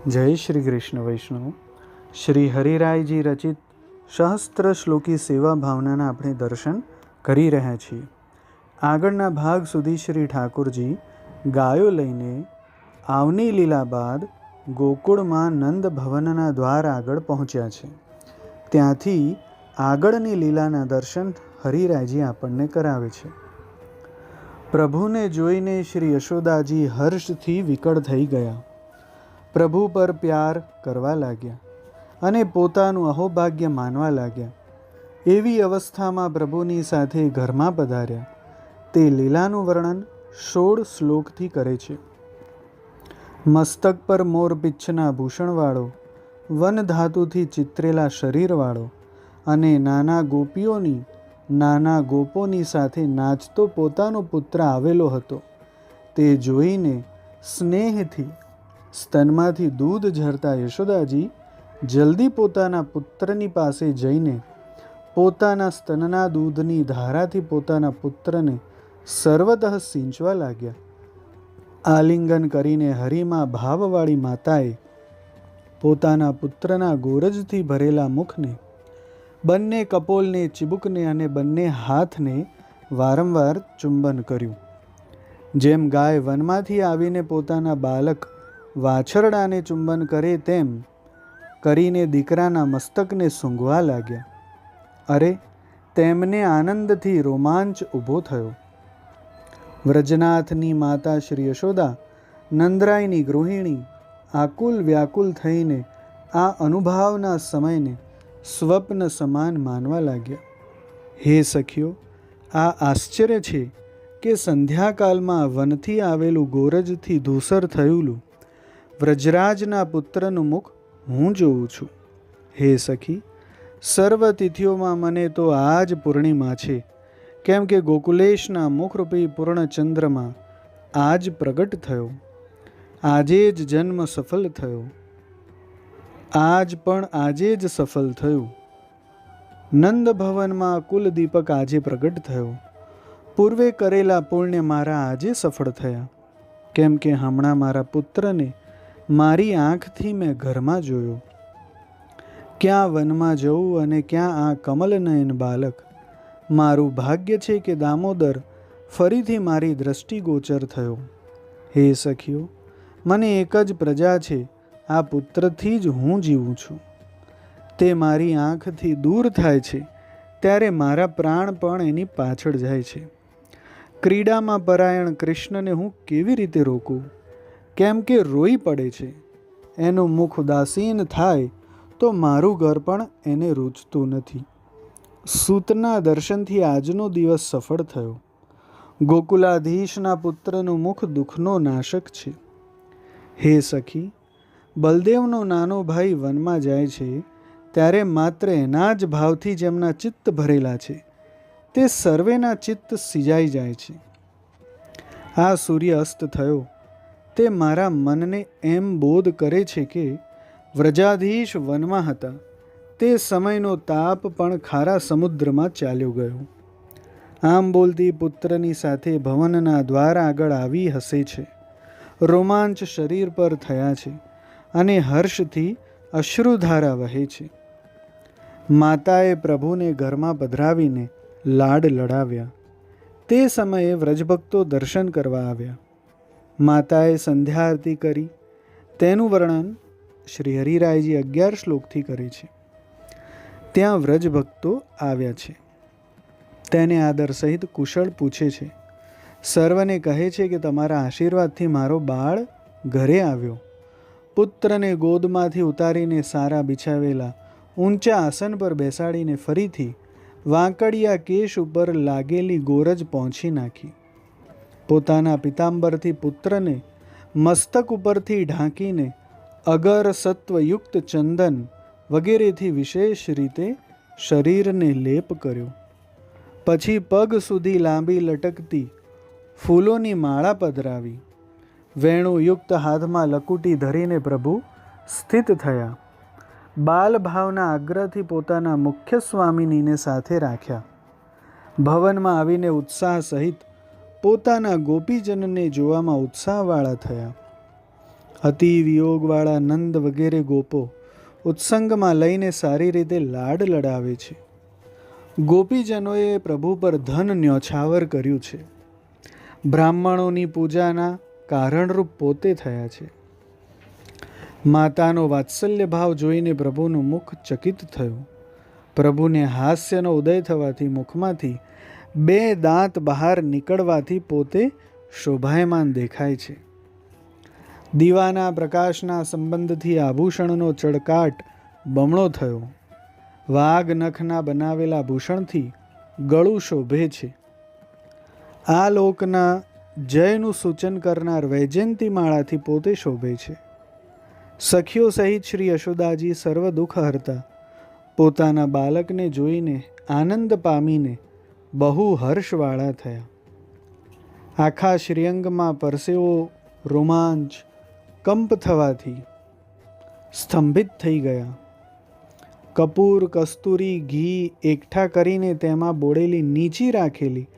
જય શ્રી કૃષ્ણ વૈષ્ણવ. શ્રી હરિરાયજી રચિત સહસ્ત્ર શ્લોકી સેવા ભાવનાના આપણે દર્શન કરી રહ્યા છીએ. આગળના ભાગ સુધી શ્રી ઠાકોરજી ગાયો લઈને આવની લીલા બાદ ગોકુળમાં નંદ ભવનના દ્વાર આગળ પહોંચ્યા છે. ત્યાંથી આગળની લીલાના દર્શન હરિરાયજી આપણને કરાવે છે. પ્રભુને જોઈને શ્રી યશોદાજી હર્ષથી વિકળ થઈ ગયા. પ્રભુ પર પ્યાર કરવા લાગ્યા અને પોતાનું અહોભાગ્ય માનવા લાગ્યા. એવી અવસ્થામાં પ્રભુની સાથે ઘરમાં પધાર્યા. તે લીલાનું વર્ણન 16 શ્લોકથી કરે છે. મસ્તક પર મોરપિચ્છના ભૂષણવાળો, વન ધાતુથી ચિત્રેલા શરીરવાળો અને નાના ગોપોની સાથે નાચતો પોતાનો પુત્ર આવેલો હતો. તે જોઈને સ્નેહથી સ્તનમાંથી દૂધ ઝરતા યશોદાજી જલ્દી પોતાના પુત્રની પાસે જઈને પોતાના સ્તનના દૂધની ધારાથી પોતાના પુત્રને સર્વતઃ સિંચવા લાગ્યા. આલિંગન કરીને હરિમાં ભાવવાળી માતાએ પોતાના પુત્રના ગોરજથી ભરેલા મુખને, બંને કપોલને, ચીબુકને અને બંને હાથને વારંવાર ચુંબન કર્યું. જેમ ગાય વનમાંથી આવીને પોતાના બાલક વાછરડાને ચુંબન કરે તેમ કરીને દીકરાના મસ્તકને સૂંઘવા લાગ્યા. અરે, તેમને આનંદથી રોમાંચ ઊભો થયો. વ્રજનાથની માતા શ્રી યશોદા, નંદરાયની ગૃહિણી, આકુલ વ્યાકુલ થઈને આ અનુભાવના સમયને સ્વપ્ન સમાન માનવા લાગ્યા. હે સખીઓ, આ આશ્ચર્ય છે કે સંધ્યાકાલમાં વનથી આવેલું ગોરજથી ધૂસર થયેલું વ્રજરાજના પુત્રનું મુખ હું જોઉં છું. હે સખી, સર્વ તિથિઓમાં મને તો આ જ પૂર્ણિમા છે, કેમ કે ગોકુલેશના મુખરૂપી પૂર્ણચંદ્રમાં આજ પ્રગટ થયો. આજે જ જન્મ સફળ થયો. આજે જ સફળ થયું. નંદ ભવનમાં કુલદીપક આજે પ્રગટ થયો. પૂર્વે કરેલા પુણ્ય મારા આજે સફળ થયા, કેમ કે હમણાં મારા પુત્રને મારી આંખથી મેં ઘરમાં જોયો. ક્યાં વનમાં જવું અને ક્યાં આ કમલનયન બાલક. મારું ભાગ્ય છે કે દામોદર ફરીથી મારી દ્રષ્ટિગોચર થયો. હે સખીઓ, મને એક જ પ્રજા છે, આ પુત્રથી જ હું જીવું છું. તે મારી આંખથી દૂર થાય છે ત્યારે મારા પ્રાણ પણ એની પાછળ જાય છે. ક્રીડામાં પરાયણ કૃષ્ણને હું કેવી રીતે રોકું, કેમ કે રોઈ પડે છે. એનું મુખ ઉદાસીન થાય તો મારું ઘર પણ એને રૂચતું નથી. સૂતના દર્શનથી આજનો દિવસ સફળ થયો. ગોકુલાધીશના પુત્રનું મુખ દુઃખનો નાશક છે. હે સખી, બલદેવનો નાનો ભાઈ વનમાં જાય છે ત્યારે માત્ર એના જ ભાવથી જેમના ચિત્ત ભરેલા છે તે સર્વેના ચિત્ત સિજાઈ જાય છે. આ સૂર્ય અસ્ત થયો તે મારા મનને એમ બોધ કરે છે કે વ્રજાધીશ વનમાં હતા તે સમયનો તાપ પણ ખારા સમુદ્રમાં ચાલ્યો ગયો. આમ બોલતી પુત્રની સાથે ભવનના દ્વાર આગળ આવી હસે છે. રોમાંચ શરીર પર થયા છે અને હર્ષથી અશ્રુધારા વહે છે. માતાએ પ્રભુને ઘરમાં પધરાવીને લાડ લડાવ્યા. તે સમયે વ્રજભક્તો દર્શન કરવા આવ્યા. માતાએ સંધ્યા આરતી કરી. તેનું વર્ણન શ્રી હરિરાયજી 11 શ્લોકથી કરે છે. ત્યાં વ્રજભક્તો આવ્યા છે. તેને આદર સહિત કુશળ પૂછે છે. સર્વને કહે છે કે તમારા આશીર્વાદથી મારો બાળ ઘરે આવ્યો. પુત્રને ગોદમાંથી ઉતારીને સારા બિછાવેલા ઊંચા આસન પર બેસાડીને ફરીથી વાંકડિયા કેશ ઉપર લાગેલી ગોરજ પહોંચી નાખી. પોતાના પિતાંબરથી પુત્રને મસ્તક ઉપરથી ઢાંકીને અગર સત્વયુક્ત ચંદન વગેરેથી વિશેષ રીતે શરીરને લેપ કર્યો. પછી પગ સુધી લાંબી લટકતી ફૂલોની માળા પધરાવી. વેણુયુક્ત હાથમાં લકુટી ધરીને પ્રભુ સ્થિત થયા. બાલભાવના આગ્રહથી પોતાના મુખ્ય સ્વામિનીને સાથે રાખ્યા. ભવનમાં આવીને ઉત્સાહ સહિત પોતાના ગોપીજનને જોવામાં ઉત્સાહવાળા થયા. અતિ વિયોગવાળા નંદ વગેરે ગોપો ઉત્સંગમાં લઈને સારી રીતે લાડ લડાવે છે. ગોપીજનોએ પ્રભુ પર ધન ન્યોછાવર કર્યું છે. બ્રાહ્મણોની પૂજાના કારણરૂપ પોતે થયા છે. માતાનો વાત્સલ્ય ભાવ જોઈને પ્રભુનું મુખ ચકિત થયું. પ્રભુને હાસ્યનો ઉદય થવાથી મુખમાંથી 2 દાંત બહાર નીકળવાથી પોતે શોભાયમાન દેખાય છે. દીવાના પ્રકાશના સંબંધથી આભૂષણનો ચળકાટ બમણો થયો. વાઘ નખના બનાવેલા ભૂષણથી ગળું શોભે છે. આ લોકના જયનું સૂચન કરનાર વૈજયંતી માળાથી પોતે શોભે છે. સખીઓ સહિત શ્રી યશોદાજી સર્વ દુઃખ હરતા પોતાના બાલકને જોઈને આનંદ પામીને બહુ હર્ષવાળા થયા. આખા શ્રીઅંગમાં પરસેવો રોમાંચ કંપ થવાથી સ્તંભિત થઈ ગયા. કપૂર કસ્તુરી ઘી એકઠા કરીને તેમાં બોળેલી નીચી રાખેલી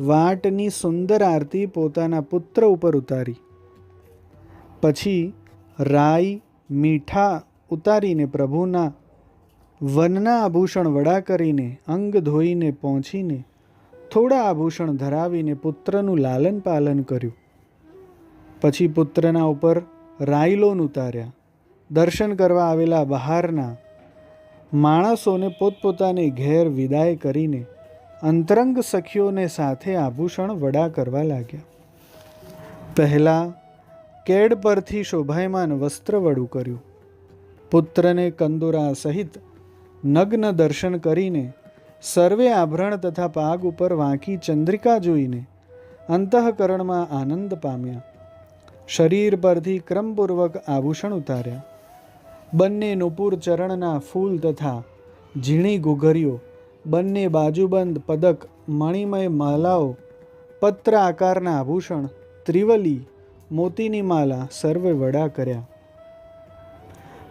વાટની સુંદર આરતી પોતાના પુત્ર ઉપર ઉતારી. પછી રાઈ મીઠા ઉતારીને પ્રભુના વનના આભૂષણ વડા કરીને અંગ ધોઈને પહોંચીને થોડા આભૂષણ ધરાવીને પુત્રનું લાલન પાલન કર્યું. પછી પુત્રના ઉપર રાઈલોન ઉતાર્યા. દર્શન કરવા આવેલા બહારના માણસોને પોતપોતાને ઘેર વિદાય કરીને અંતરંગ સખીઓને સાથે આભૂષણ વડા કરવા લાગ્યા. પહેલાં કેડ પરથી શોભાયમાન વસ્ત્ર વડું કર્યું. પુત્રને કંદુરા સહિત નગ્ન દર્શન કરીને સર્વે આભરણ તથા પાગ ઉપર વાંકી ચંદ્રિકા જોઈને અંતઃકરણમાં આનંદ પામ્યા. શરીર પરથી ક્રમપૂર્વક આભૂષણ ઉતાર્યા. બંને નુપુર ચરણના ફૂલ તથા ઝીણી ઘૂઘરીઓ, બંને બાજુબંધ પદક, મણિમય માલાઓ, પત્ર આકારના આભૂષણ, ત્રિવલી, મોતીની માલા સર્વે વડા કર્યા.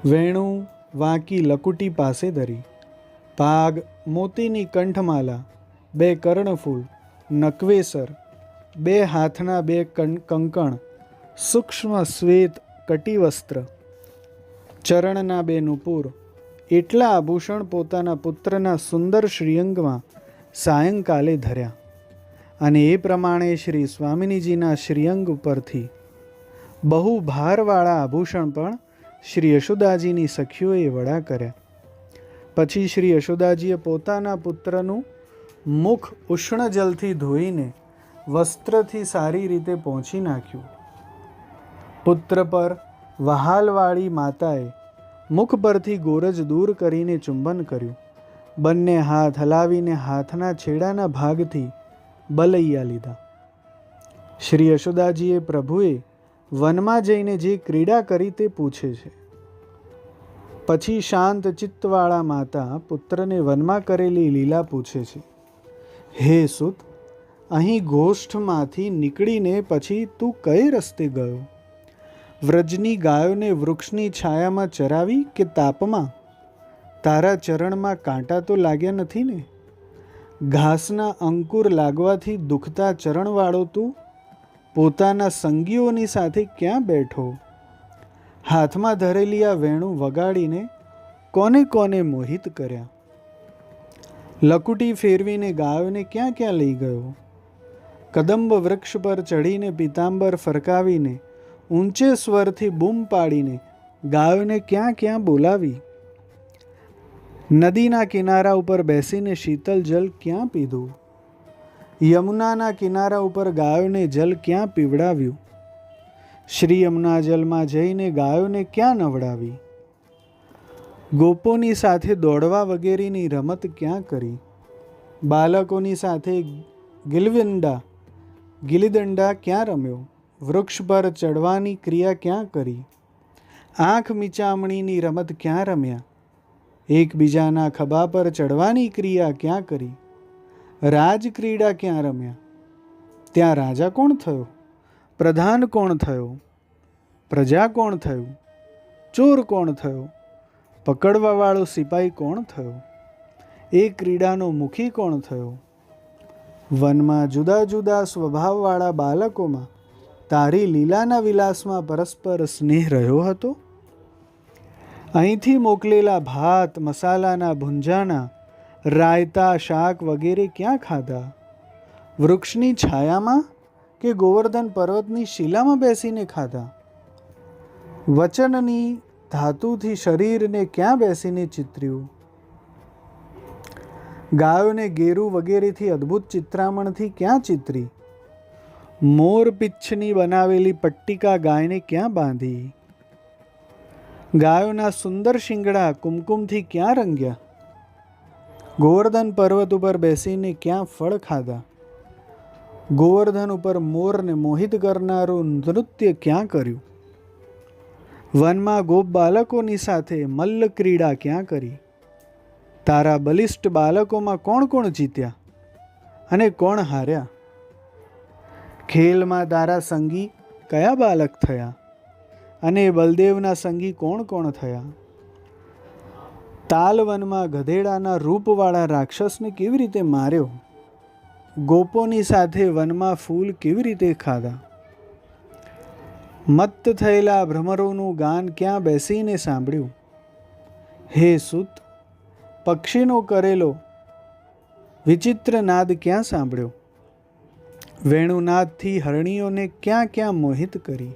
વેણુ વાંકી લકુટી પાસે ધરી. પાગ મોતીની કંઠમાલા, 2 કર્ણફૂલ, નકવેસર, 2 હાથના 2 કંકણ, સૂક્ષ્મ શ્વેત કટિવસ્ત્ર, ચરણના 2 નુપુર, એટલા આભૂષણ પોતાના પુત્રના સુંદર શ્રીઅંગમાં સાયંકાલે ધર્યા. અને એ પ્રમાણે શ્રી સ્વામિનીજીના શ્રીઅંગ ઉપરથી બહુ ભારવાળા આભૂષણ પણ શ્રી યશોદાજીની સખીઓએ વડા કર્યા. પછી શ્રી યશોદાજીએ પોતાના પુત્રનું મુખ ઉષ્ણ જલથી ધોઈને વસ્ત્રથી સારી રીતે પહોંચી નાખ્યું. પુત્ર પર વહાલવાળી માતાએ મુખ પરથી ગોરજ દૂર કરીને ચુંબન કર્યું. બંને હાથ હલાવીને હાથના છેડાના ભાગથી બલૈયા લીધા. શ્રી યશોદાજીએ પ્રભુએ વનમાં જઈને જે ક્રીડા કરી તે પૂછે છે. પછી શાંત ચિત્તવાળા માતા પુત્રને વનમાં કરેલી લીલા પૂછે છે. હે સુત, અહીં ગોષ્ઠમાંથી નીકળીને પછી તું કઈ રસ્તે ગયો? વ્રજની ગાયોને વૃક્ષની છાયામાં ચરાવી કે તાપમાં? તારા ચરણમાં કાંટા તો લાગ્યા નથી ને? ઘાસના અંકુર લાગવાથી દુખતા ચરણવાળો તું પોતાના સંગીઓની સાથે ક્યાં બેઠો? હાથમાં ધરેલી આ વેણું વગાડીને કોને કોને મોહિત કર્યા? લકુટી ફેરવીને ગાયોને ક્યાં ક્યાં લઈ ગયો? કદંબ વૃક્ષ પર ચડીને પિતાંબર ફરકાવીને ઊંચે સ્વરથી બૂમ પાડીને ગાયોને ક્યાં ક્યાં બોલાવી? નદીના કિનારા ઉપર બેસીને શીતલ જલ ક્યાં પીધું? યમુનાના કિનારા ઉપર ગાયોને જલ ક્યાં પીવડાવ્યું? શ્રી યમુના જલમાં જઈને ગાયોને ક્યાં નવડાવી? ગોપોની સાથે દોડવા વગેરેની રમત ક્યાં કરી? બાળકોની સાથે ગિલીદંડા ક્યાં રમ્યો? વૃક્ષ પર ચડવાની ક્રિયા ક્યાં કરી? આંખ મીચામણીની રમત ક્યાં રમ્યા? એકબીજાના ખભા પર ચડવાની ક્રિયા ક્યાં કરી? રાજક્રીડા ક્યાં રમ્યા? ત્યાં રાજા કોણ થયો? પ્રધાન કોણ થયો? પ્રજા કોણ થયું? ચોર કોણ થયો? પકડવાવાળો સિપાઈ કોણ થયો? એ ક્રીડાનો મુખી કોણ થયો? વનમાં જુદા જુદા સ્વભાવવાળા બાળકોમાં તારી લીલાના વિલાસમાં પરસ્પર સ્નેહ રહ્યો હતો? અહીંથી મોકલેલા ભાત, મસાલાના ભૂંજાના, રાયતા, શાક વગેરે ક્યાં ખાધા? વૃક્ષની છાયામાં કે ગોવર્ધન પર્વતની શિલામાં બેસીને ખાધા? વચનની ધાતુથી શરીરને ક્યાં બેસીને ચિતર્યું? ગાયોને ગેરું વગેરેથી અદ્ભુત ચિત્રામણથી ક્યાં ચિતરી? મોર પીચ્છની બનાવેલી પટ્ટિકા ગાયને ક્યાં બાંધી? ગાયોના સુંદર શિંગડા કુમકુમથી ક્યાં રંગ્યા? ગોવર્ધન પર્વત ઉપર બેસીને ક્યાં ફળ ખાધા? ગોવર્ધન ઉપર મોરને મોહિત કરનારું નૃત્ય ક્યાં કર્યું? વનમાં ગોપ બાલકોની સાથે મલ્લ ક્રીડા ક્યાં કરી? તારા બલિષ્ઠ બાલકોમાં કોણ કોણ જીત્યા અને કોણ હાર્યા? ખેલમાં તારા સંગી કયા બાલક થયા અને બલદેવના સંગી કોણ કોણ થયા? તાલવનમાં ગધેડાના રૂપવાળા રાક્ષસને કેવી રીતે માર્યો? ગોપોની સાથે વનમાં ફૂલ કેવી રીતે ખાધા? મત્ત થયેલા ભ્રમરોનું ગાન ક્યાં બેસીને સાંભળ્યું? હે સુત, પક્ષીનો કરેલો વિચિત્ર નાદ ક્યાં સાંભળ્યો? વેણુનાદથી હરણીઓને ક્યાં ક્યાં મોહિત કરી?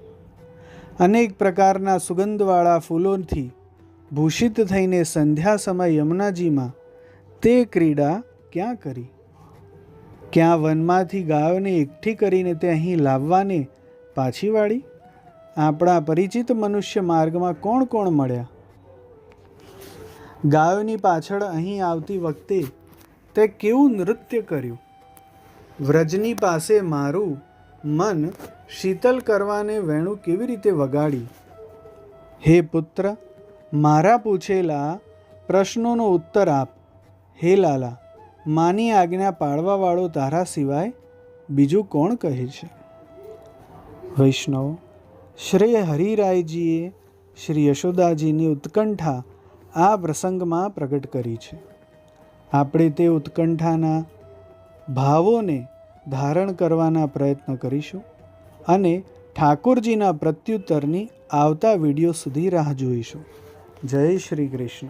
અનેક પ્રકારના સુગંધવાળા ફૂલોથી ભૂષિત થઈને સંધ્યા સમય યમુનાજીમાં તે ક્રીડા ક્યાં કરી? ક્યાં વનમાંથી ગાયોને એકઠી કરીને તે અહીં લાવવાને પાછી વાળી? આપણા પરિચિત મનુષ્ય માર્ગમાં કોણ કોણ મળ્યા? ગાયોની પાછળ અહીં આવતી વખતે તે કેવું નૃત્ય કર્યું? વ્રજની પાસે મારું મન શીતલ કરવાને વેણુ કેવી રીતે વગાડી? હે પુત્ર, મારા પૂછેલા પ્રશ્નોનો ઉત્તર આપ. હે લાલા, માની આજ્ઞા પાળવાવાળો તારા સિવાય બીજું કોણ કહે છે? વૈષ્ણવ શ્રી હરિરાયજીએ શ્રી યશોદાજીની ઉત્કંઠા આ પ્રસંગમાં પ્રગટ કરી છે. આપણે તે ઉત્કંઠાના ભાવોને ધારણ કરવાના પ્રયત્ન કરીશું અને ઠાકોરજીના પ્રત્યુત્તરની આવતા વિડીયો સુધી રાહ જોઈશું. જય શ્રી કૃષ્ણ.